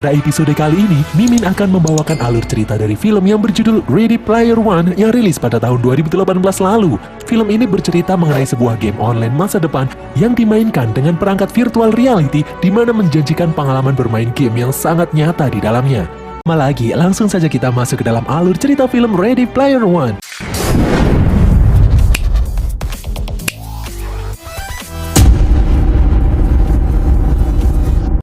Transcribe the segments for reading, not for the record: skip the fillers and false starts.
Pada episode kali ini, Mimin akan membawakan alur cerita dari film yang berjudul Ready Player One yang rilis pada tahun 2018 lalu. Film ini bercerita mengenai sebuah game online masa depan yang dimainkan dengan perangkat virtual reality di mana menjanjikan pengalaman bermain game yang sangat nyata di dalamnya. Lagi, langsung saja kita masuk ke dalam alur cerita film Ready Player One.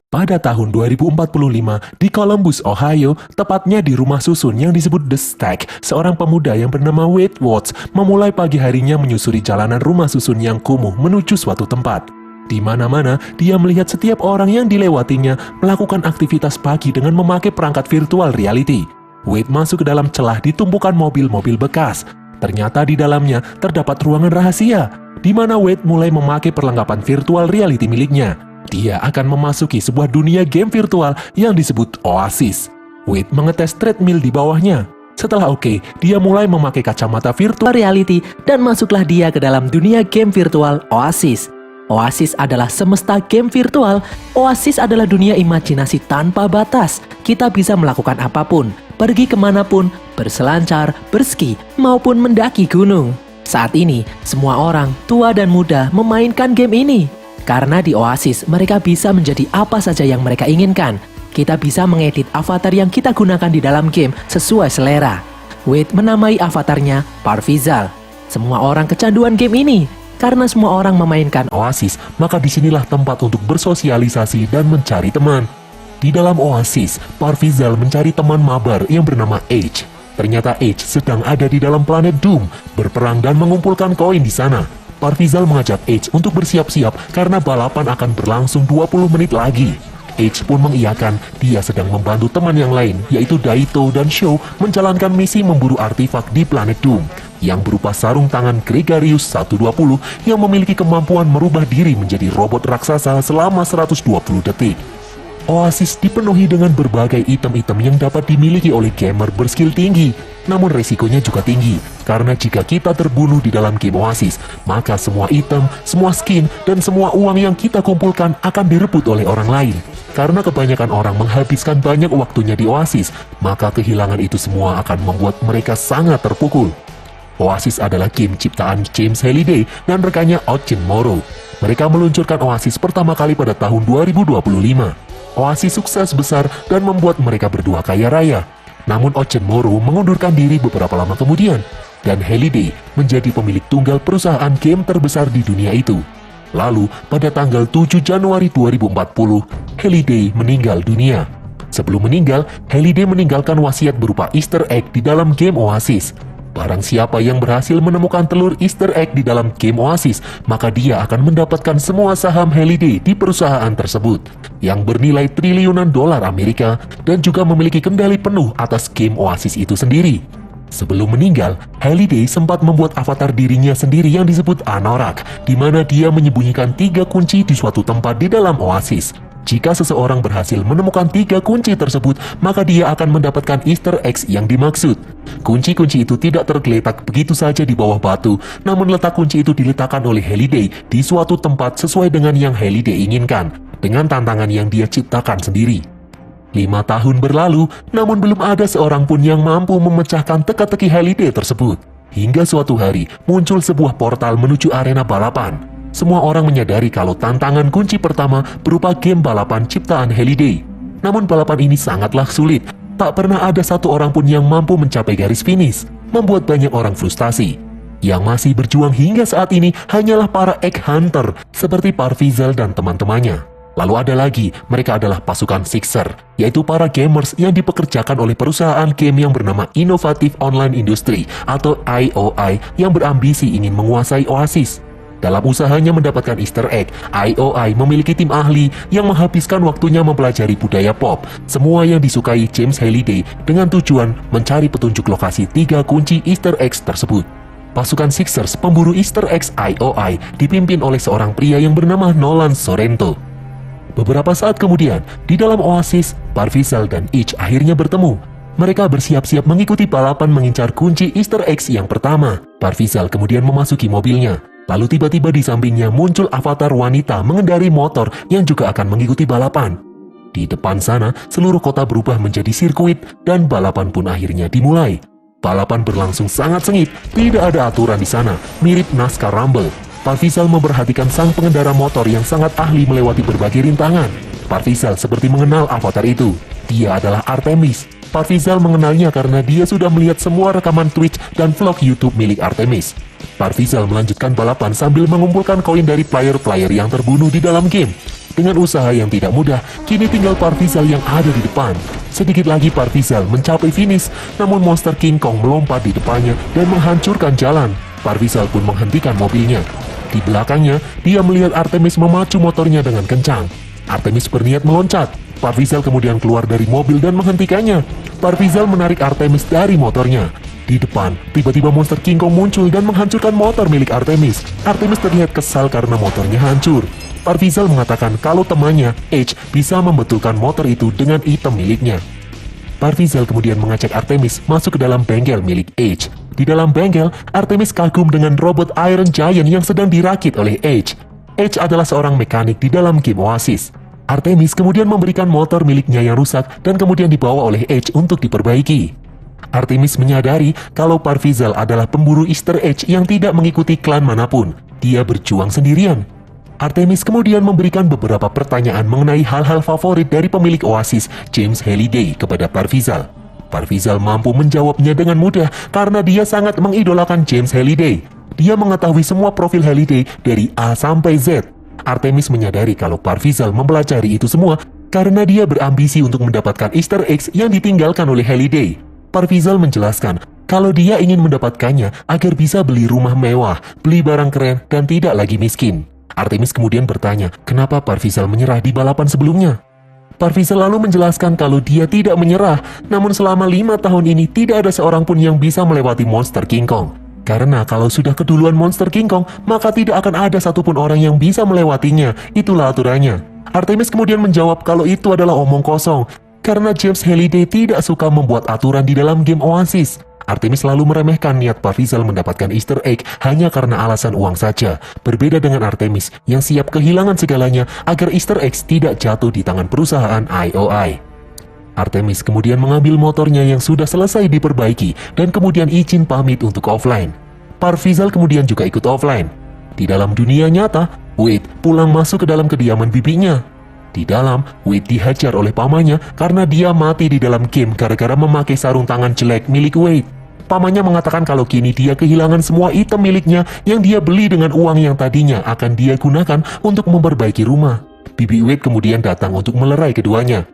Pada tahun 2045, di Columbus, Ohio, tepatnya di rumah susun yang disebut The Stack, seorang pemuda yang bernama Wade Watts memulai pagi harinya menyusuri jalanan rumah susun yang kumuh menuju suatu tempat. Di mana-mana, dia melihat setiap orang yang dilewatinya melakukan aktivitas pagi dengan memakai perangkat virtual reality. Wade masuk ke dalam celah di tumpukan mobil-mobil bekas. Ternyata di dalamnya terdapat ruangan rahasia, di mana Wade mulai memakai perlengkapan virtual reality miliknya. Dia akan memasuki sebuah dunia game virtual yang disebut Oasis. Wade mengetes treadmill di bawahnya. Setelah oke, dia mulai memakai kacamata virtual reality dan masuklah dia ke dalam dunia game virtual Oasis. Oasis adalah semesta game virtual. Oasis adalah dunia imajinasi tanpa batas. Kita bisa melakukan apapun, pergi kemanapun, berselancar, berski, maupun mendaki gunung. Saat ini, semua orang, tua dan muda, memainkan game ini. Karena di Oasis, mereka bisa menjadi apa saja yang mereka inginkan. Kita bisa mengedit avatar yang kita gunakan di dalam game sesuai selera. Wade menamai avatarnya Parvizal. Semua orang kecanduan game ini. Karena semua orang memainkan Oasis, maka disinilah tempat untuk bersosialisasi dan mencari teman. Di dalam Oasis, Parvizal mencari teman mabar yang bernama H. Ternyata H sedang ada di dalam planet Doom, berperang dan mengumpulkan koin di sana. Parvizal mengajak H untuk bersiap-siap karena balapan akan berlangsung 20 menit lagi. H pun mengiyakan, dia sedang membantu teman yang lain, yaitu Daito dan Sho, menjalankan misi memburu artefak di planet Doom, yang berupa sarung tangan Gregarious 120 yang memiliki kemampuan merubah diri menjadi robot raksasa selama 120 detik. Oasis dipenuhi dengan berbagai item-item yang dapat dimiliki oleh gamer berskill tinggi. Namun resikonya juga tinggi, karena jika kita terbunuh di dalam game Oasis, maka semua item, semua skin, dan semua uang yang kita kumpulkan akan direbut oleh orang lain. Karena kebanyakan orang menghabiskan banyak waktunya di Oasis, maka kehilangan itu semua akan membuat mereka sangat terpukul. Oasis adalah game ciptaan James Halliday dan rekannya Ocean Morrow. Mereka meluncurkan Oasis pertama kali pada tahun 2025. Oasis sukses besar dan membuat mereka berdua kaya raya. Namun Ocean Morrow mengundurkan diri beberapa lama kemudian, dan Halliday menjadi pemilik tunggal perusahaan game terbesar di dunia itu. Lalu, pada tanggal 7 Januari 2040, Halliday meninggal dunia. Sebelum meninggal, Halliday meninggalkan wasiat berupa Easter egg di dalam game Oasis. Barang siapa yang berhasil menemukan telur Easter egg di dalam game Oasis, maka dia akan mendapatkan semua saham Halliday di perusahaan tersebut, yang bernilai triliunan dolar Amerika dan juga memiliki kendali penuh atas game Oasis itu sendiri. Sebelum meninggal, Halliday sempat membuat avatar dirinya sendiri yang disebut Anorak, di mana dia menyembunyikan 3 kunci di suatu tempat di dalam Oasis. Jika seseorang berhasil menemukan 3 kunci tersebut, maka dia akan mendapatkan Easter eggs yang dimaksud. Kunci-kunci itu tidak tergeletak begitu saja di bawah batu, namun letak kunci itu diletakkan oleh Halliday di suatu tempat sesuai dengan yang Halliday inginkan, dengan tantangan yang dia ciptakan sendiri. 5 tahun berlalu, namun belum ada seorang pun yang mampu memecahkan teka-teki Halliday tersebut. Hingga suatu hari, muncul sebuah portal menuju arena balapan. Semua orang menyadari kalau tantangan kunci pertama berupa game balapan ciptaan Halliday. Namun balapan ini sangatlah sulit. Tak pernah ada satu orang pun yang mampu mencapai garis finish, membuat banyak orang frustasi. Yang masih berjuang hingga saat ini hanyalah para egg hunter seperti Parvizal dan teman-temannya. Lalu ada lagi, mereka adalah pasukan Sixer, yaitu para gamers yang dipekerjakan oleh perusahaan game yang bernama Innovative Online Industry atau IOI yang berambisi ingin menguasai Oasis. Dalam usahanya mendapatkan Easter egg, IOI memiliki tim ahli yang menghabiskan waktunya mempelajari budaya pop, semua yang disukai James Halliday dengan tujuan mencari petunjuk lokasi 3 kunci Easter eggs tersebut. Pasukan Sixers pemburu Easter eggs IOI dipimpin oleh seorang pria yang bernama Nolan Sorrento. Beberapa saat kemudian, di dalam Oasis, Parvizal dan H akhirnya bertemu. Mereka bersiap-siap mengikuti balapan mengincar kunci Easter eggs yang pertama. Parvizal kemudian memasuki mobilnya. Lalu tiba-tiba di sampingnya muncul avatar wanita mengendarai motor yang juga akan mengikuti balapan. Di depan sana, seluruh kota berubah menjadi sirkuit dan balapan pun akhirnya dimulai. Balapan berlangsung sangat sengit, tidak ada aturan di sana, mirip NASCAR Rumble. Parvizal memperhatikan sang pengendara motor yang sangat ahli melewati berbagai rintangan. Parvizal seperti mengenal avatar itu. Dia adalah Artemis. Parvizal mengenalnya karena dia sudah melihat semua rekaman Twitch dan vlog YouTube milik Artemis. Parvizal melanjutkan balapan sambil mengumpulkan koin dari player-player yang terbunuh di dalam game. Dengan usaha yang tidak mudah, kini tinggal Parvizal yang ada di depan. Sedikit lagi Parvizal mencapai finish, namun monster King Kong melompat di depannya dan menghancurkan jalan. Parvizal pun menghentikan mobilnya. Di belakangnya, dia melihat Artemis memacu motornya dengan kencang. Artemis berniat meloncat. Parvizal kemudian keluar dari mobil dan menghentikannya. Parvizal menarik Artemis dari motornya. Di depan, tiba-tiba monster King Kong muncul dan menghancurkan motor milik Artemis. Artemis terlihat kesal karena motornya hancur. Parvizal mengatakan kalau temannya, Edge, bisa membetulkan motor itu dengan item miliknya. Parvizal kemudian mengajak Artemis masuk ke dalam bengkel milik Edge. Di dalam bengkel, Artemis kagum dengan robot Iron Giant yang sedang dirakit oleh Edge. Edge adalah seorang mekanik di dalam game Oasis. Artemis kemudian memberikan motor miliknya yang rusak dan kemudian dibawa oleh Edge untuk diperbaiki. Artemis menyadari kalau Parvizal adalah pemburu Easter egg yang tidak mengikuti klan manapun. Dia berjuang sendirian. Artemis kemudian memberikan beberapa pertanyaan mengenai hal-hal favorit dari pemilik Oasis, James Halliday, kepada Parvizal. Parvizal mampu menjawabnya dengan mudah karena dia sangat mengidolakan James Halliday. Dia mengetahui semua profil Halliday dari A sampai Z. Artemis menyadari kalau Parvizal mempelajari itu semua karena dia berambisi untuk mendapatkan Easter eggs yang ditinggalkan oleh Halliday. Parvizal menjelaskan kalau dia ingin mendapatkannya agar bisa beli rumah mewah, beli barang keren, dan tidak lagi miskin. Artemis kemudian bertanya, kenapa Parvizal menyerah di balapan sebelumnya? Parvizal lalu menjelaskan kalau dia tidak menyerah, namun selama 5 tahun ini tidak ada seorang pun yang bisa melewati monster King Kong. Karena kalau sudah keduluan monster King Kong, maka tidak akan ada satupun orang yang bisa melewatinya, itulah aturannya. Artemis kemudian menjawab kalau itu adalah omong kosong, karena James Halliday tidak suka membuat aturan di dalam game Oasis. Artemis lalu meremehkan niat Parvizal mendapatkan Easter egg hanya karena alasan uang saja. Berbeda dengan Artemis yang siap kehilangan segalanya agar Easter eggs tidak jatuh di tangan perusahaan IOI. Artemis kemudian mengambil motornya yang sudah selesai diperbaiki dan kemudian izin pamit untuk offline. Parvizal kemudian juga ikut offline. Di dalam dunia nyata, Wade pulang masuk ke dalam kediaman bibinya. Di dalam, Wade dihajar oleh pamannya karena dia mati di dalam game gara-gara memakai sarung tangan jelek milik Wade. Pamannya mengatakan kalau kini dia kehilangan semua item miliknya yang dia beli dengan uang yang tadinya akan dia gunakan untuk memperbaiki rumah. Bibi Wade kemudian datang untuk melerai keduanya.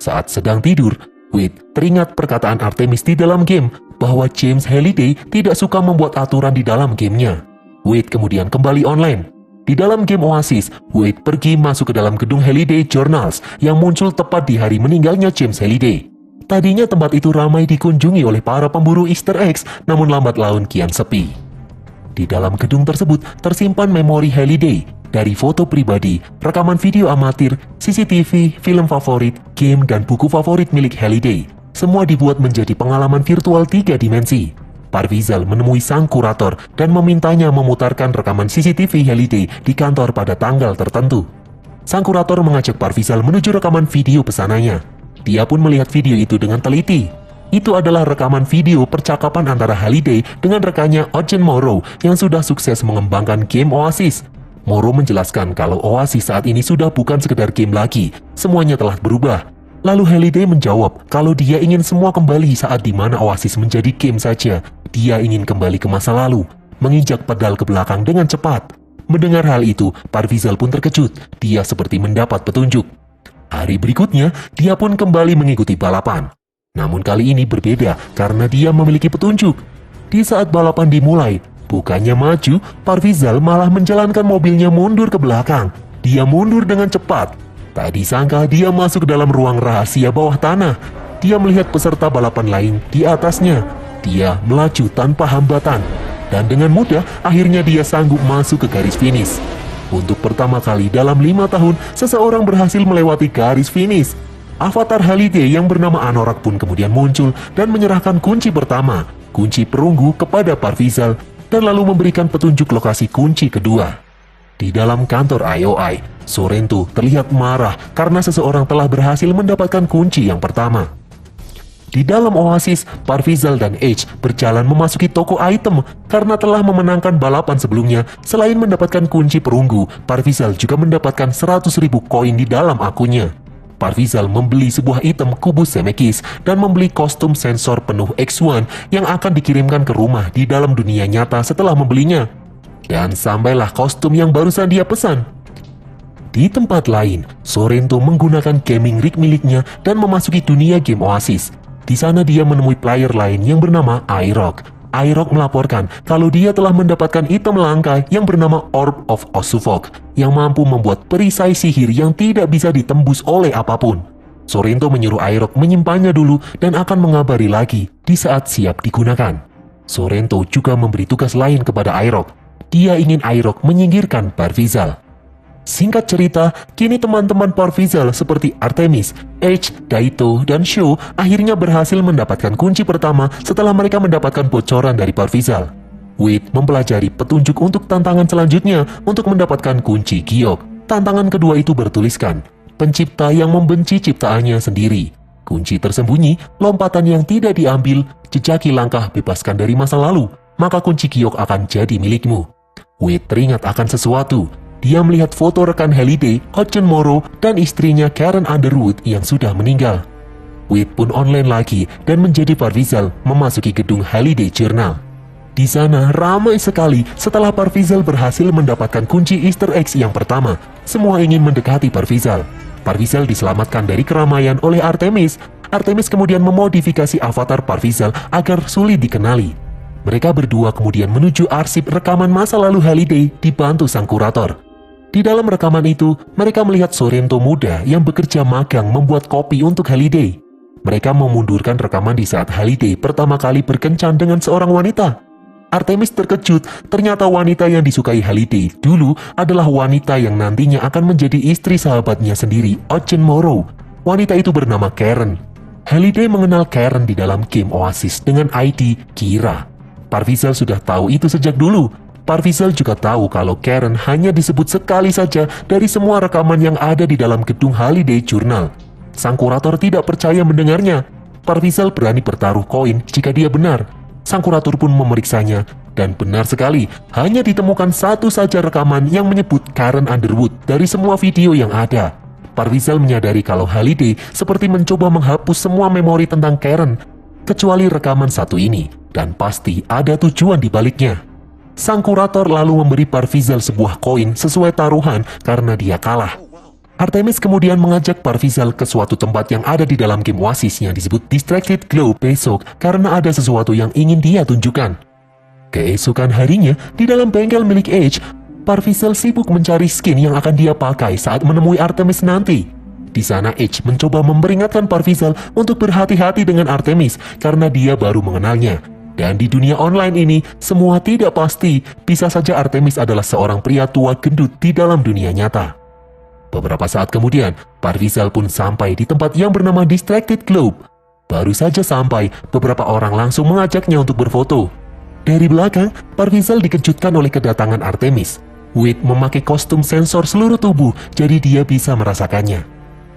Saat sedang tidur, Wade teringat perkataan Artemis di dalam game bahwa James Halliday tidak suka membuat aturan di dalam gamenya. Wade kemudian kembali online. Di dalam game Oasis, Wade pergi masuk ke dalam gedung Halliday Journals yang muncul tepat di hari meninggalnya James Halliday. Tadinya tempat itu ramai dikunjungi oleh para pemburu Easter eggs, namun lambat laun kian sepi. Di dalam gedung tersebut tersimpan memori Halliday, dari foto pribadi, rekaman video amatir, CCTV, film favorit, game, dan buku favorit milik Halliday. Semua dibuat menjadi pengalaman virtual 3 dimensi. Parvizal menemui sang kurator dan memintanya memutarkan rekaman CCTV Halliday di kantor pada tanggal tertentu. Sang kurator mengajak Parvizal menuju rekaman video pesanannya. Dia pun melihat video itu dengan teliti. Itu adalah rekaman video percakapan antara Halliday dengan rekannya Ogden Morrow yang sudah sukses mengembangkan game Oasis. Morrow menjelaskan kalau Oasis saat ini sudah bukan sekedar game lagi, semuanya telah berubah. Lalu Halliday menjawab kalau dia ingin semua kembali saat dimana Oasis menjadi game saja. Dia ingin kembali ke masa lalu, menginjak pedal ke belakang dengan cepat. Mendengar hal itu, Parvizal pun terkejut. Dia seperti mendapat petunjuk. Hari berikutnya, dia pun kembali mengikuti balapan. Namun kali ini berbeda karena dia memiliki petunjuk. Di saat balapan dimulai, bukannya maju, Parvizal malah menjalankan mobilnya mundur ke belakang. Dia mundur dengan cepat. Tak disangka dia masuk ke dalam ruang rahasia bawah tanah. Dia melihat peserta balapan lain di atasnya. Dia melaju tanpa hambatan. Dan dengan mudah, akhirnya dia sanggup masuk ke garis finish. Untuk pertama kali dalam 5 tahun, seseorang berhasil melewati garis finish. Avatar Halliday yang bernama Anorak pun kemudian muncul dan menyerahkan kunci pertama, kunci perunggu kepada Parvizal, dan lalu memberikan petunjuk lokasi kunci kedua. Di dalam kantor IOI, Sorrento terlihat marah karena seseorang telah berhasil mendapatkan kunci yang pertama. Di dalam Oasis, Parvizal dan H berjalan memasuki toko item karena telah memenangkan balapan sebelumnya. Selain mendapatkan kunci perunggu, Parvizal juga mendapatkan 100.000 koin di dalam akunnya. Parvizal membeli sebuah item kubus Zemeckis dan membeli kostum sensor penuh X1 yang akan dikirimkan ke rumah di dalam dunia nyata setelah membelinya. Dan sampailah kostum yang barusan dia pesan. Di tempat lain, Sorrento menggunakan gaming rig miliknya dan memasuki dunia game Oasis. Di sana dia menemui player lain yang bernama iRock. iRock melaporkan kalau dia telah mendapatkan item langka yang bernama Orb of Osuvok yang mampu membuat perisai sihir yang tidak bisa ditembus oleh apapun. Sorrento menyuruh iRock menyimpannya dulu dan akan mengabari lagi di saat siap digunakan. Sorrento juga memberi tugas lain kepada iRock. Dia ingin iRock menyingkirkan Parvizal. Singkat cerita, kini teman-teman Parvizal seperti Artemis, H, Daito, dan Sho akhirnya berhasil mendapatkan kunci pertama setelah mereka mendapatkan bocoran dari Parvizal. Wade mempelajari petunjuk untuk tantangan selanjutnya untuk mendapatkan kunci giok. Tantangan kedua itu bertuliskan, pencipta yang membenci ciptaannya sendiri. Kunci tersembunyi, lompatan yang tidak diambil, jejaki langkah bebaskan dari masa lalu, maka kunci giok akan jadi milikmu. Wade teringat akan sesuatu. Dia melihat foto rekan Halliday, Ocean Morrow, dan istrinya Karen Underwood yang sudah meninggal. Wade pun online lagi dan menjadi Parvizal memasuki gedung Halliday Journal. Di sana ramai sekali setelah Parvizal berhasil mendapatkan kunci Easter eggs yang pertama. Semua ingin mendekati Parvizal. Parvizal diselamatkan dari keramaian oleh Artemis. Artemis kemudian memodifikasi avatar Parvizal agar sulit dikenali. Mereka berdua kemudian menuju arsip rekaman masa lalu Halliday dibantu sang kurator. Di dalam rekaman itu, mereka melihat Sorrento muda yang bekerja magang membuat kopi untuk Halliday. Mereka memundurkan rekaman di saat Halliday pertama kali berkencan dengan seorang wanita. Artemis terkejut, ternyata wanita yang disukai Halliday dulu adalah wanita yang nantinya akan menjadi istri sahabatnya sendiri, Ocean Morrow. Wanita itu bernama Karen. Halliday mengenal Karen di dalam game Oasis dengan ID Kira. Parvizal sudah tahu itu sejak dulu. Parvizal juga tahu kalau Karen hanya disebut sekali saja dari semua rekaman yang ada di dalam gedung Halliday Journal. Sang kurator tidak percaya mendengarnya. Parvizal berani bertaruh koin jika dia benar. Sang kurator pun memeriksanya, dan benar sekali, hanya ditemukan satu saja rekaman yang menyebut Karen Underwood dari semua video yang ada. Parvizal menyadari kalau Halliday seperti mencoba menghapus semua memori tentang Karen, kecuali rekaman satu ini. Dan pasti ada tujuan di baliknya. Sang kurator lalu memberi Parvizal sebuah koin sesuai taruhan karena dia kalah. Artemis kemudian mengajak Parvizal ke suatu tempat yang ada di dalam game Oasis yang disebut Distracted Globe besok karena ada sesuatu yang ingin dia tunjukkan. Keesokan harinya, di dalam bengkel milik H, Parvizal sibuk mencari skin yang akan dia pakai saat menemui Artemis nanti. Di sana H mencoba memperingatkan Parvizal untuk berhati-hati dengan Artemis karena dia baru mengenalnya. Dan di dunia online ini, semua tidak pasti. Bisa saja Artemis adalah seorang pria tua gendut di dalam dunia nyata. Beberapa saat kemudian, Parvizal pun sampai di tempat yang bernama Distracted Globe. Baru saja sampai, beberapa orang langsung mengajaknya untuk berfoto. Dari belakang, Parvizal dikejutkan oleh kedatangan Artemis. Wade memakai kostum sensor seluruh tubuh, jadi dia bisa merasakannya.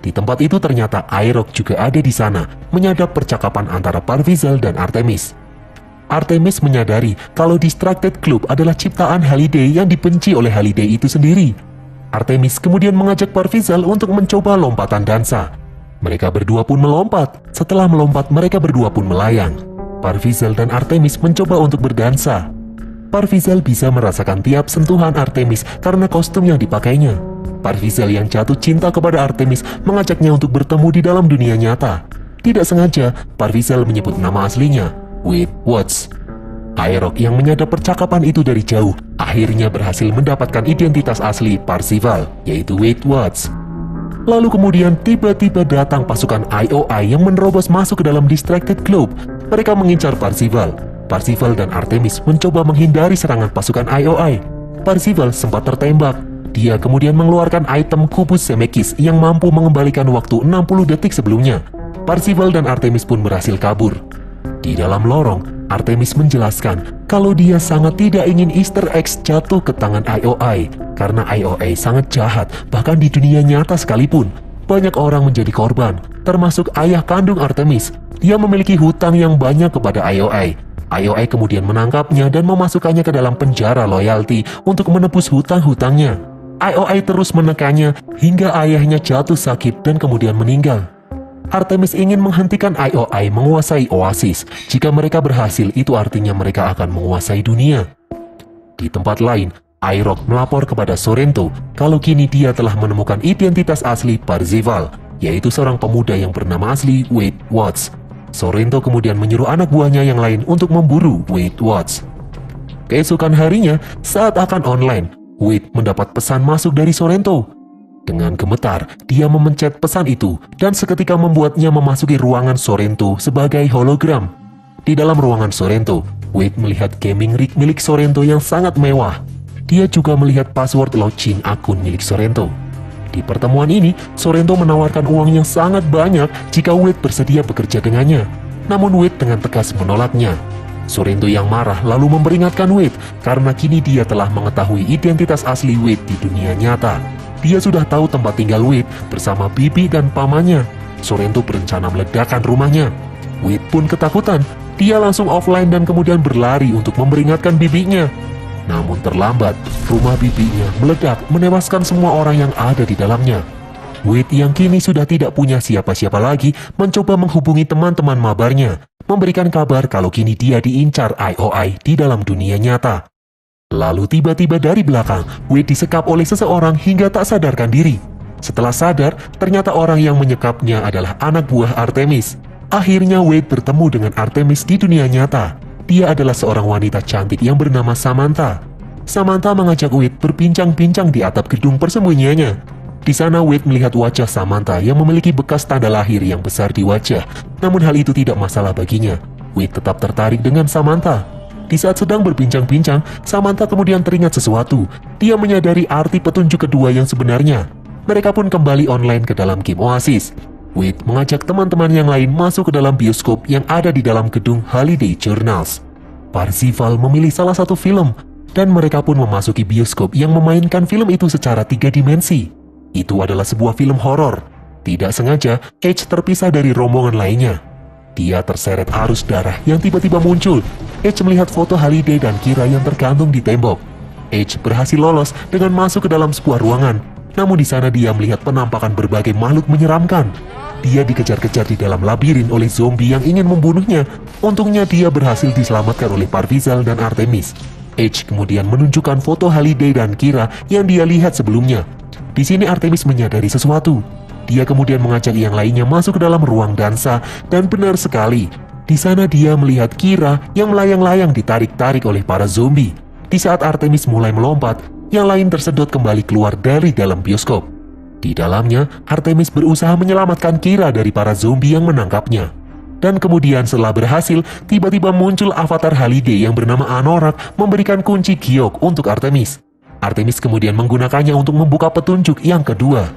Di tempat itu ternyata iRock juga ada di sana, menyadap percakapan antara Parvizal dan Artemis. Artemis menyadari kalau Distracted Globe adalah ciptaan Halliday yang dibenci oleh Halliday itu sendiri. Artemis kemudian mengajak Parvizal untuk mencoba lompatan dansa. Mereka berdua pun melompat. Setelah melompat, mereka berdua pun melayang. Parvizal dan Artemis mencoba untuk berdansa. Parvizal bisa merasakan tiap sentuhan Artemis karena kostum yang dipakainya. Parvizal yang jatuh cinta kepada Artemis mengajaknya untuk bertemu di dalam dunia nyata. Tidak sengaja, Parvizal menyebut nama aslinya, Wade Watts. iRock yang menyadap percakapan itu dari jauh akhirnya berhasil mendapatkan identitas asli Parzival, yaitu Wade Watts. Lalu kemudian tiba-tiba datang pasukan IOI yang menerobos masuk ke dalam Distracted Globe. Mereka mengincar Parzival. Parzival dan Artemis mencoba menghindari serangan pasukan IOI. Parzival sempat tertembak. Dia kemudian mengeluarkan item kubus Zemeckis yang mampu mengembalikan waktu 60 detik sebelumnya. Parzival dan Artemis pun berhasil kabur. Di dalam lorong, Artemis menjelaskan kalau dia sangat tidak ingin Easter eggs jatuh ke tangan IOI. Karena IOI sangat jahat, bahkan di dunia nyata sekalipun, banyak orang menjadi korban, termasuk ayah kandung Artemis. Dia memiliki hutang yang banyak kepada IOI. IOI kemudian menangkapnya dan memasukkannya ke dalam penjara loyalty untuk menebus hutang-hutangnya. IOI terus menekannya hingga ayahnya jatuh sakit dan kemudian meninggal. Artemis ingin menghentikan IOI menguasai Oasis. Jika mereka berhasil, itu artinya mereka akan menguasai dunia. Di tempat lain, IROC melapor kepada Sorrento kalau kini dia telah menemukan identitas asli Parzival, yaitu seorang pemuda yang bernama asli Wade Watts. Sorrento kemudian menyuruh anak buahnya yang lain untuk memburu Wade Watts. Keesokan harinya, saat akan online, Wade mendapat pesan masuk dari Sorrento. Dengan gemetar, dia memencet pesan itu dan seketika membuatnya memasuki ruangan Sorrento sebagai hologram. Di dalam ruangan Sorrento, Wade melihat gaming rig milik Sorrento yang sangat mewah. Dia juga melihat password login akun milik Sorrento. Di pertemuan ini, Sorrento menawarkan uang yang sangat banyak jika Wade bersedia bekerja dengannya. Namun Wade dengan tegas menolaknya. Sorrento yang marah lalu memperingatkan Wade karena kini dia telah mengetahui identitas asli Wade di dunia nyata. Dia sudah tahu tempat tinggal Wade bersama bibi dan pamannya. Sorrento berencana meledakkan rumahnya. Wade pun ketakutan. Dia langsung offline dan kemudian berlari untuk memperingatkan bibinya. Namun terlambat, rumah bibinya meledak menewaskan semua orang yang ada di dalamnya. Wade yang kini sudah tidak punya siapa-siapa lagi mencoba menghubungi teman-teman mabarnya, memberikan kabar kalau kini dia diincar IOI di dalam dunia nyata. Lalu tiba-tiba dari belakang, Wade disekap oleh seseorang hingga tak sadarkan diri. Setelah sadar, ternyata orang yang menyekapnya adalah anak buah Artemis. Akhirnya Wade bertemu dengan Artemis di dunia nyata. Dia adalah seorang wanita cantik yang bernama Samantha. Samantha mengajak Wade berbincang-bincang di atap gedung persembunyiannya. Di sana Wade melihat wajah Samantha yang memiliki bekas tanda lahir yang besar di wajah. Namun hal itu tidak masalah baginya. Wade tetap tertarik dengan Samantha. Di saat sedang berbincang-bincang, Samantha kemudian teringat sesuatu. Dia menyadari arti petunjuk kedua yang sebenarnya. Mereka pun kembali online ke dalam game Oasis. Wade mengajak teman-teman yang lain masuk ke dalam bioskop yang ada di dalam gedung Holiday Journals. Parzival memilih salah satu film, dan mereka pun memasuki bioskop yang memainkan film itu secara 3 dimensi. Itu adalah sebuah film horor. Tidak sengaja, Edge terpisah dari rombongan lainnya. Dia terseret arus darah yang tiba-tiba muncul. Edge melihat foto Holiday dan Kira yang tergantung di tembok. Edge berhasil lolos dengan masuk ke dalam sebuah ruangan. Namun di sana dia melihat penampakan berbagai makhluk menyeramkan. Dia dikejar-kejar di dalam labirin oleh zombie yang ingin membunuhnya. Untungnya dia berhasil diselamatkan oleh Parzival dan Artemis. Edge kemudian menunjukkan foto Holiday dan Kira yang dia lihat sebelumnya. Di sini Artemis menyadari sesuatu. Dia kemudian mengajak yang lainnya masuk ke dalam ruang dansa dan benar sekali. Di sana dia melihat Kira yang melayang-layang ditarik-tarik oleh para zombie. Di saat Artemis mulai melompat, yang lain tersedot kembali keluar dari dalam bioskop. Di dalamnya, Artemis berusaha menyelamatkan Kira dari para zombie yang menangkapnya. Dan kemudian setelah berhasil, tiba-tiba muncul avatar Holiday yang bernama Anorak memberikan kunci giok untuk Artemis. Artemis kemudian menggunakannya untuk membuka petunjuk yang kedua.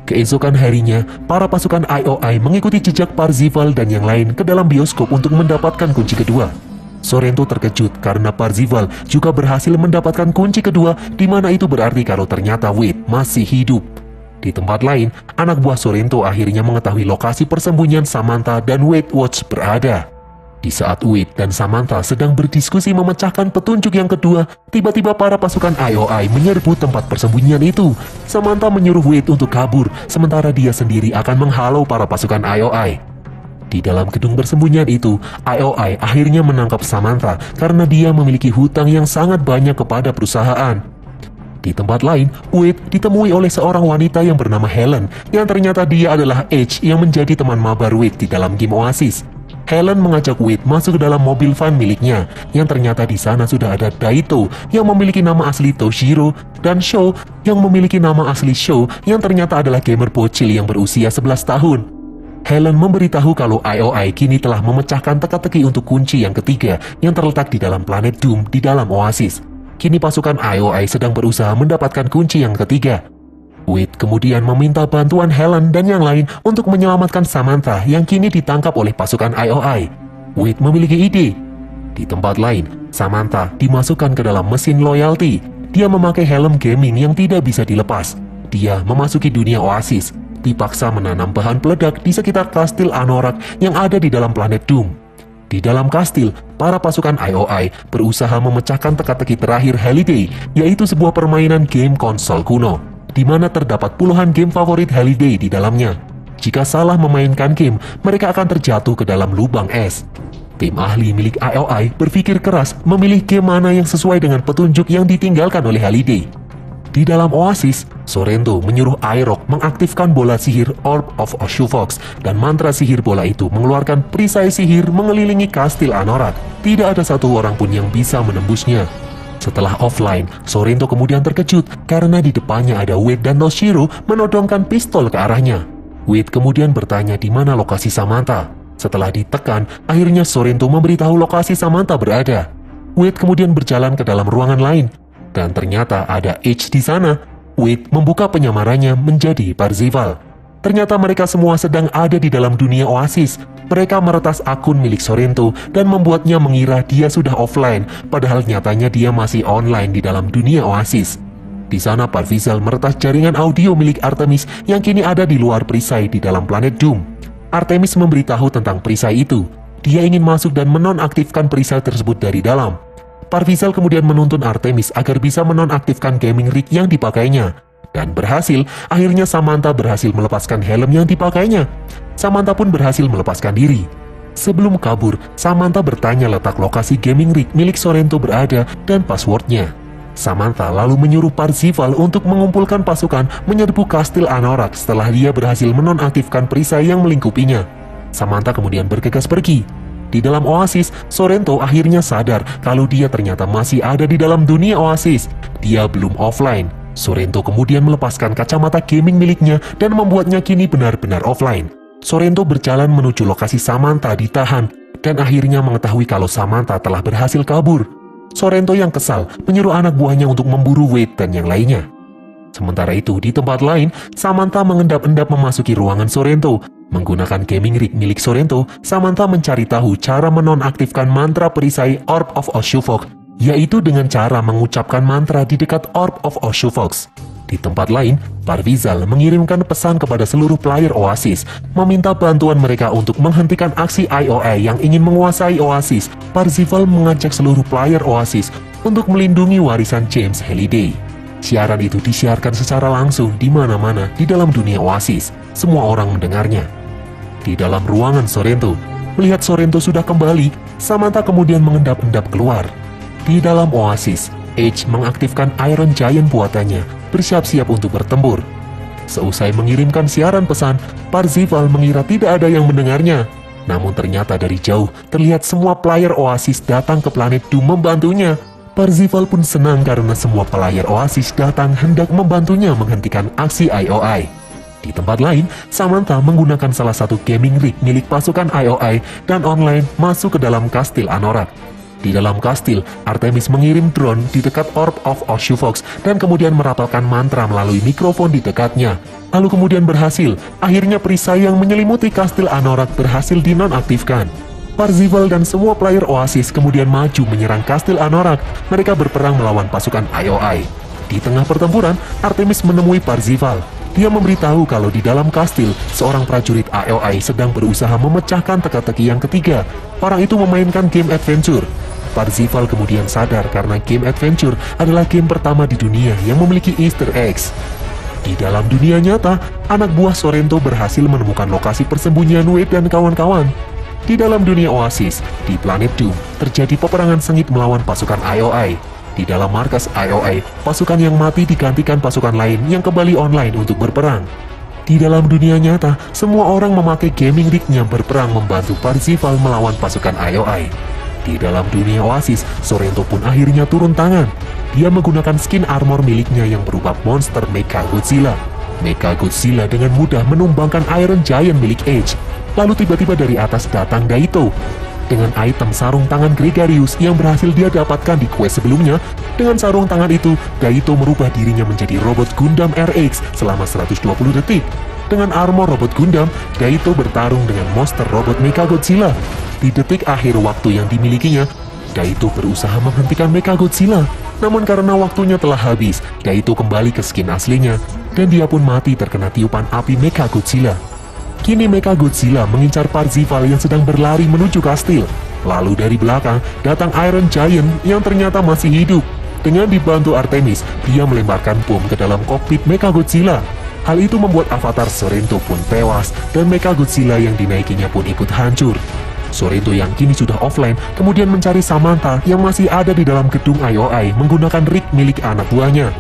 Keesokan harinya, para pasukan IOI mengikuti jejak Parzival dan yang lain ke dalam bioskop untuk mendapatkan kunci kedua. Sorrento terkejut karena Parzival juga berhasil mendapatkan kunci kedua, di mana itu berarti kalau ternyata Wade masih hidup. Di tempat lain, anak buah Sorrento akhirnya mengetahui lokasi persembunyian Samantha dan Wade Watts berada. Di saat Wade dan Samantha sedang berdiskusi memecahkan petunjuk yang kedua, tiba-tiba para pasukan IOI menyerbu tempat persembunyian itu. Samantha menyuruh Wade untuk kabur, sementara dia sendiri akan menghalau para pasukan IOI. Di dalam gedung persembunyian itu, IOI akhirnya menangkap Samantha karena dia memiliki hutang yang sangat banyak kepada perusahaan. Di tempat lain, Wade ditemui oleh seorang wanita yang bernama Helen, yang ternyata dia adalah Edge yang menjadi teman mabar Wade di dalam game Oasis. Helen mengajak Wade masuk ke dalam mobil van miliknya, yang ternyata di sana sudah ada Daito yang memiliki nama asli Toshiro, dan Sho yang memiliki nama asli Sho yang ternyata adalah gamer bocil yang berusia 11 tahun. Helen memberitahu kalau IOI kini telah memecahkan teka-teki untuk kunci yang ketiga yang terletak di dalam planet Doom di dalam Oasis. Kini pasukan IOI sedang berusaha mendapatkan kunci yang ketiga. Wade kemudian meminta bantuan Helen dan yang lain untuk menyelamatkan Samantha yang kini ditangkap oleh pasukan IOI. Wade memiliki ide. Di tempat lain, Samantha dimasukkan ke dalam mesin loyalty. Dia memakai helm gaming yang tidak bisa dilepas. Dia memasuki dunia Oasis, dipaksa menanam bahan peledak di sekitar kastil Anorak yang ada di dalam planet Doom. Di dalam kastil, para pasukan IOI berusaha memecahkan teka-teki terakhir Halliday, yaitu sebuah permainan game konsol kuno, di mana terdapat puluhan game favorit Halliday di dalamnya. Jika salah memainkan game, mereka akan terjatuh ke dalam lubang es. Tim ahli milik IOI berpikir keras memilih game mana yang sesuai dengan petunjuk yang ditinggalkan oleh Halliday. Di dalam Oasis, Sorrento menyuruh Aerok mengaktifkan bola sihir Orb of Oshufok, dan mantra sihir bola itu mengeluarkan perisai sihir mengelilingi kastil Anorak. Tidak ada satu orang pun yang bisa menembusnya. Setelah offline, Sorrento kemudian terkejut karena di depannya ada Wade dan Noshiro menodongkan pistol ke arahnya. Wade kemudian bertanya di mana lokasi Samantha. Setelah ditekan, akhirnya Sorrento memberitahu lokasi Samantha berada. Wade kemudian berjalan ke dalam ruangan lain, dan ternyata ada H di sana. Wade membuka penyamarannya menjadi Parzival. Ternyata mereka semua sedang ada di dalam dunia Oasis. Mereka meretas akun milik Sorrento dan membuatnya mengira dia sudah offline, padahal nyatanya dia masih online di dalam dunia Oasis. Di sana Parzival meretas jaringan audio milik Artemis yang kini ada di luar perisai di dalam planet Doom. Artemis memberitahu tentang perisai itu. Dia ingin masuk dan menonaktifkan perisai tersebut dari dalam. Parzival kemudian menuntun Artemis agar bisa menonaktifkan gaming rig yang dipakainya. Dan berhasil, akhirnya Samantha berhasil melepaskan helm yang dipakainya. Samantha pun berhasil melepaskan diri. Sebelum kabur, Samantha bertanya letak lokasi gaming rig milik Sorrento berada dan passwordnya. Samantha lalu menyuruh Parzival untuk mengumpulkan pasukan menyerbu kastil Anorak setelah dia berhasil menonaktifkan perisai yang melingkupinya. Samantha kemudian bergegas pergi. Di dalam Oasis, Sorrento akhirnya sadar kalau dia ternyata masih ada di dalam dunia Oasis. Dia belum offline. Sorrento kemudian melepaskan kacamata gaming miliknya dan membuatnya kini benar-benar offline. Sorrento berjalan menuju lokasi Samantha ditahan dan akhirnya mengetahui kalau Samantha telah berhasil kabur. Sorrento yang kesal menyuruh anak buahnya untuk memburu Wade dan yang lainnya. Sementara itu, di tempat lain, Samantha mengendap-endap memasuki ruangan Sorrento. Menggunakan gaming rig milik Sorrento, Samantha mencari tahu cara menonaktifkan mantra perisai Orb of Oshufok, yaitu dengan cara mengucapkan mantra di dekat Orb of Oshufok. Di tempat lain, Parzival mengirimkan pesan kepada seluruh player Oasis, meminta bantuan mereka untuk menghentikan aksi IOI yang ingin menguasai Oasis. Parzival mengajak seluruh player Oasis untuk melindungi warisan James Halliday. Siaran itu disiarkan secara langsung di mana-mana di dalam dunia Oasis. Semua orang mendengarnya. Di dalam ruangan Sorrento, melihat Sorrento sudah kembali, Samantha kemudian mengendap-endap keluar. Di dalam Oasis, H mengaktifkan Iron Giant buatannya, bersiap-siap untuk bertempur. Seusai mengirimkan siaran pesan, Parzival mengira tidak ada yang mendengarnya. Namun ternyata dari jauh, terlihat semua player Oasis datang ke planet Doom membantunya. Parzival pun senang karena semua player Oasis datang hendak membantunya menghentikan aksi IOI. Di tempat lain, Samantha menggunakan salah satu gaming rig milik pasukan IOI dan online masuk ke dalam kastil Anorak. Di dalam kastil, Artemis mengirim drone di dekat Orb of Oshufok dan kemudian merapalkan mantra melalui mikrofon di dekatnya. Lalu kemudian berhasil, akhirnya perisai yang menyelimuti kastil Anorak berhasil dinonaktifkan. Parzival dan semua player Oasis kemudian maju menyerang kastil Anorak. Mereka berperang melawan pasukan IOI. Di tengah pertempuran, Artemis menemui Parzival. Dia memberitahu kalau di dalam kastil, seorang prajurit IOI sedang berusaha memecahkan teka-teki yang ketiga. Orang itu memainkan game adventure. Parzival kemudian sadar karena game adventure adalah game pertama di dunia yang memiliki Easter eggs. Di dalam dunia nyata, anak buah Sorrento berhasil menemukan lokasi persembunyian Wade dan kawan-kawan. Di dalam dunia Oasis, di planet Doom, terjadi peperangan sengit melawan pasukan IOI. Di dalam markas IOI, pasukan yang mati digantikan pasukan lain yang kembali online untuk berperang. Di dalam dunia nyata, semua orang memakai gaming rig-nya berperang membantu Parzival melawan pasukan IOI. Di dalam dunia Oasis, Sorrento pun akhirnya turun tangan. Dia menggunakan skin armor miliknya yang berupa monster Mecha Godzilla. Mecha Godzilla dengan mudah menumbangkan Iron Giant milik Edge. Lalu tiba-tiba dari atas datang Daito. Dengan item sarung tangan Gregarious yang berhasil dia dapatkan di quest sebelumnya, dengan sarung tangan itu, Daito merubah dirinya menjadi robot Gundam RX selama 120 detik. Dengan armor robot Gundam, Daito bertarung dengan monster robot Mecha Godzilla. Di detik akhir waktu yang dimilikinya, Daito berusaha menghentikan Mechagodzilla. Namun karena waktunya telah habis, Daito kembali ke skin aslinya, dan dia pun mati terkena tiupan api Mechagodzilla. Kini Mechagodzilla mengincar Parzival yang sedang berlari menuju kastil. Lalu dari belakang, datang Iron Giant yang ternyata masih hidup. Dengan dibantu Artemis, dia melemparkan bom ke dalam kokpit Mechagodzilla. Hal itu membuat avatar Sorrento pun tewas, dan Mechagodzilla yang dinaikinya pun ikut hancur. Sorrento yang kini sudah offline kemudian mencari Samantha yang masih ada di dalam gedung IOI menggunakan rig milik anak buahnya.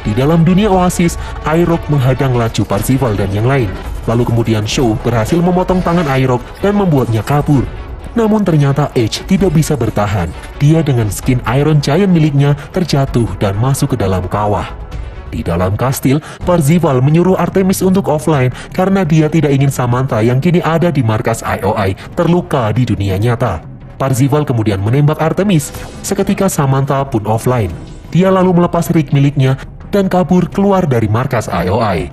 Di dalam dunia Oasis, Iroh menghadang laju Parzival dan yang lain. Lalu kemudian Shaw berhasil memotong tangan Iroh dan membuatnya kabur. Namun ternyata Edge tidak bisa bertahan. Dia dengan skin Iron Giant miliknya terjatuh dan masuk ke dalam kawah. Di dalam kastil, Parzival menyuruh Artemis untuk offline karena dia tidak ingin Samantha yang kini ada di markas IOI terluka di dunia nyata. Parzival kemudian menembak Artemis. Seketika Samantha pun offline. Dia lalu melepas rig miliknya dan kabur keluar dari markas IOI.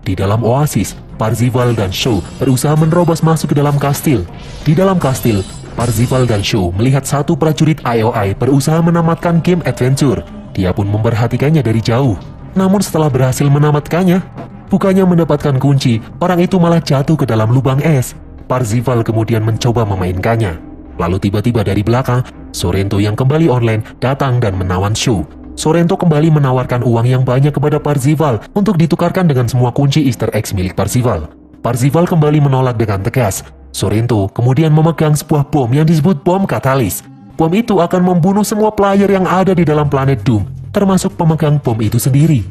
Di dalam Oasis, Parzival dan Shaw berusaha menerobos masuk ke dalam kastil. Di dalam kastil, Parzival dan Shaw melihat satu prajurit IOI berusaha menamatkan game adventure. Dia pun memperhatikannya dari jauh. Namun setelah berhasil menamatkannya, bukannya mendapatkan kunci, orang itu malah jatuh ke dalam lubang es. Parzival kemudian mencoba memainkannya. Lalu tiba-tiba dari belakang, Sorrento yang kembali online datang dan menawan Shaw. Sorrento kembali menawarkan uang yang banyak kepada Parzival untuk ditukarkan dengan semua kunci Easter eggs milik Parzival. Parzival kembali menolak dengan tegas. Sorrento kemudian memegang sebuah bom yang disebut bom katalis. Bom itu akan membunuh semua player yang ada di dalam planet Doom, termasuk pemegang bom itu sendiri.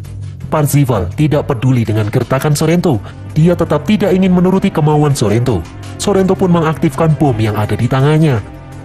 Parzival tidak peduli dengan gertakan Sorrento. Dia tetap tidak ingin menuruti kemauan Sorrento. Sorrento pun mengaktifkan bom yang ada di tangannya.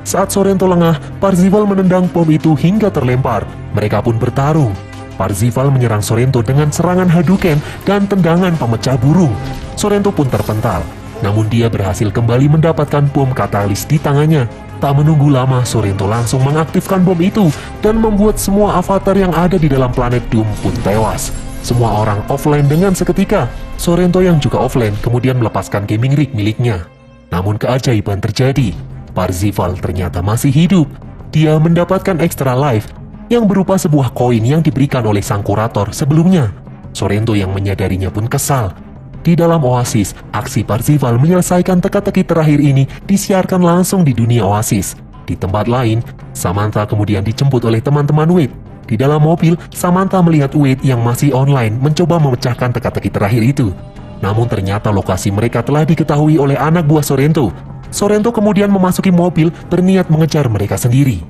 Saat Sorrento lengah, Parzival menendang bom itu hingga terlempar. Mereka pun bertarung. Parzival menyerang Sorrento dengan serangan Hadouken dan tendangan pemecah burung. Sorrento pun terpental. Namun dia berhasil kembali mendapatkan bom katalis di tangannya. Tak menunggu lama, Sorrento langsung mengaktifkan bom itu dan membuat semua avatar yang ada di dalam planet Doom pun tewas. Semua orang offline dengan seketika. Sorrento yang juga offline kemudian melepaskan gaming rig miliknya. Namun keajaiban terjadi. Parzival ternyata masih hidup. Dia mendapatkan extra life yang berupa sebuah koin yang diberikan oleh sang kurator sebelumnya. Sorrento yang menyadarinya pun kesal. Di dalam Oasis, aksi Parzival menyelesaikan teka-teki terakhir ini disiarkan langsung di dunia Oasis. Di tempat lain, Samantha kemudian dijemput oleh teman-teman Wade. Di dalam mobil, Samantha melihat Wade yang masih online mencoba memecahkan teka-teki terakhir itu. Namun ternyata lokasi mereka telah diketahui oleh anak buah Sorrento. Sorrento kemudian memasuki mobil berniat mengejar mereka sendiri.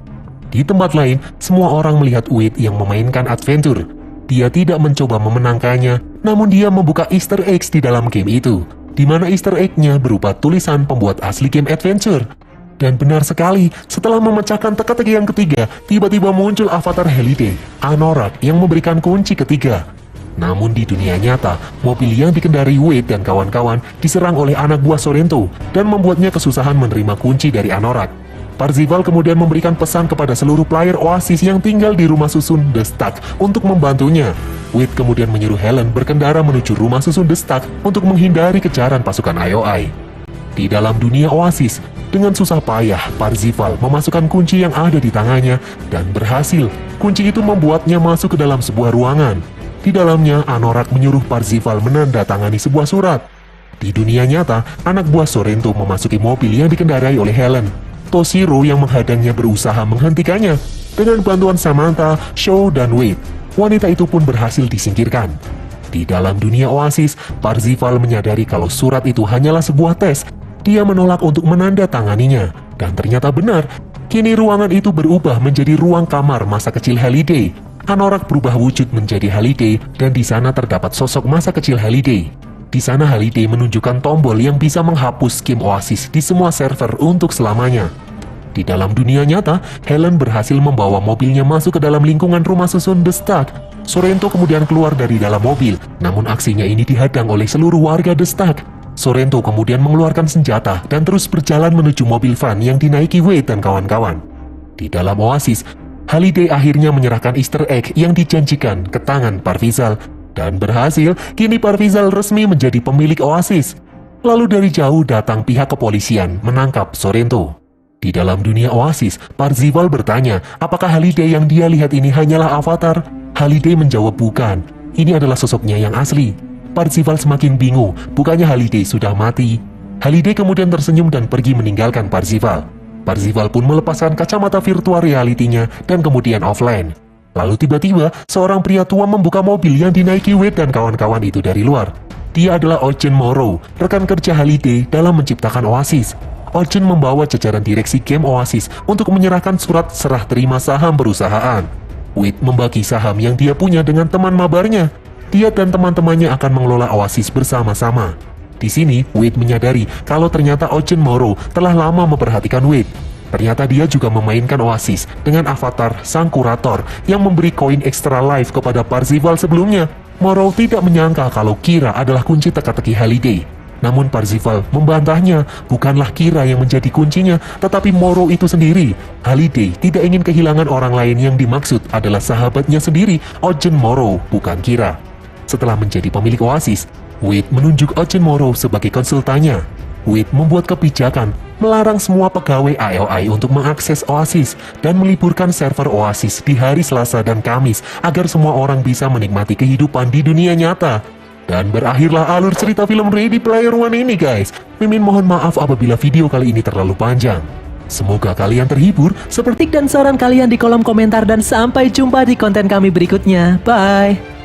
Di tempat lain, semua orang melihat Wade yang memainkan adventure. Dia tidak mencoba memenangkannya, namun dia membuka Easter eggs di dalam game itu, di mana Easter egg-nya berupa tulisan pembuat asli game adventure. Dan benar sekali, setelah memecahkan teka-teki yang ketiga, tiba-tiba muncul avatar Halliday, Anorak yang memberikan kunci ketiga. Namun di dunia nyata, mobil yang dikendari Wade dan kawan-kawan diserang oleh anak buah Sorrento dan membuatnya kesusahan menerima kunci dari Anorak. Parzival kemudian memberikan pesan kepada seluruh player Oasis yang tinggal di rumah susun The Stack untuk membantunya. Wade kemudian menyuruh Helen berkendara menuju rumah susun The Stack untuk menghindari kejaran pasukan IOI. Di dalam dunia Oasis, dengan susah payah Parzival memasukkan kunci yang ada di tangannya dan berhasil. Kunci itu membuatnya masuk ke dalam sebuah ruangan. Di dalamnya, Anorak menyuruh Parzival menandatangani sebuah surat. Di dunia nyata, anak buah Sorrento memasuki mobil yang dikendarai oleh Helen. Toshiro yang menghadangnya berusaha menghentikannya. Dengan bantuan Samantha, Shaw, dan Wade, wanita itu pun berhasil disingkirkan. Di dalam dunia Oasis, Parzival menyadari kalau surat itu hanyalah sebuah tes. Dia menolak untuk menandatanganinya. Dan ternyata benar, kini ruangan itu berubah menjadi ruang kamar masa kecil Halliday. Anorak berubah wujud menjadi Halliday dan di sana terdapat sosok masa kecil Halliday. Di sana Halliday menunjukkan tombol yang bisa menghapus game Oasis di semua server untuk selamanya. Di dalam dunia nyata, Helen berhasil membawa mobilnya masuk ke dalam lingkungan rumah susun The Stack. Sorrento kemudian keluar dari dalam mobil, namun aksinya ini dihadang oleh seluruh warga The Stack. Sorrento kemudian mengeluarkan senjata dan terus berjalan menuju mobil van yang dinaiki Wade dan kawan-kawan. Di dalam Oasis, Halliday akhirnya menyerahkan Easter egg yang dijanjikan ke tangan Parvizal. Dan berhasil, kini Parvizal resmi menjadi pemilik Oasis. Lalu dari jauh datang pihak kepolisian menangkap Sorrento. Di dalam dunia Oasis, Parzival bertanya, apakah Halliday yang dia lihat ini hanyalah avatar? Halliday menjawab bukan, ini adalah sosoknya yang asli. Parzival semakin bingung, bukannya Halliday sudah mati? Halliday kemudian tersenyum dan pergi meninggalkan Parzival. Parzival pun melepaskan kacamata virtual reality-nya dan kemudian offline. Lalu tiba-tiba, seorang pria tua membuka mobil yang dinaiki Wade dan kawan-kawan itu dari luar. Dia adalah Eugen Morrow, rekan kerja Halliday dalam menciptakan Oasis. Eugen membawa jajaran direksi game Oasis untuk menyerahkan surat serah terima saham perusahaan. Wade membagi saham yang dia punya dengan teman mabarnya. Dia dan teman-temannya akan mengelola Oasis bersama-sama. Di sini, Wade menyadari kalau ternyata Eugen Morrow telah lama memperhatikan Wade. Ternyata dia juga memainkan Oasis dengan avatar sang kurator yang memberi koin extra life kepada Parzival sebelumnya. Morrow tidak menyangka kalau Kira adalah kunci teka-teki Halliday. Namun Parzival membantahnya, bukanlah Kira yang menjadi kuncinya, tetapi Morrow itu sendiri. Halliday tidak ingin kehilangan orang lain yang dimaksud adalah sahabatnya sendiri, Eugen Morrow, bukan Kira. Setelah menjadi pemilik Oasis, Wade menunjuk Eugen Morrow sebagai konsultannya. Wade membuat kebijakan melarang semua pegawai IOI untuk mengakses Oasis dan meliburkan server Oasis di hari Selasa dan Kamis agar semua orang bisa menikmati kehidupan di dunia nyata. Dan berakhirlah alur cerita film Ready Player One ini guys. Mimin mohon maaf apabila video kali ini terlalu panjang. Semoga kalian terhibur seperti Dan saran kalian di kolom komentar dan sampai jumpa di konten kami berikutnya. Bye!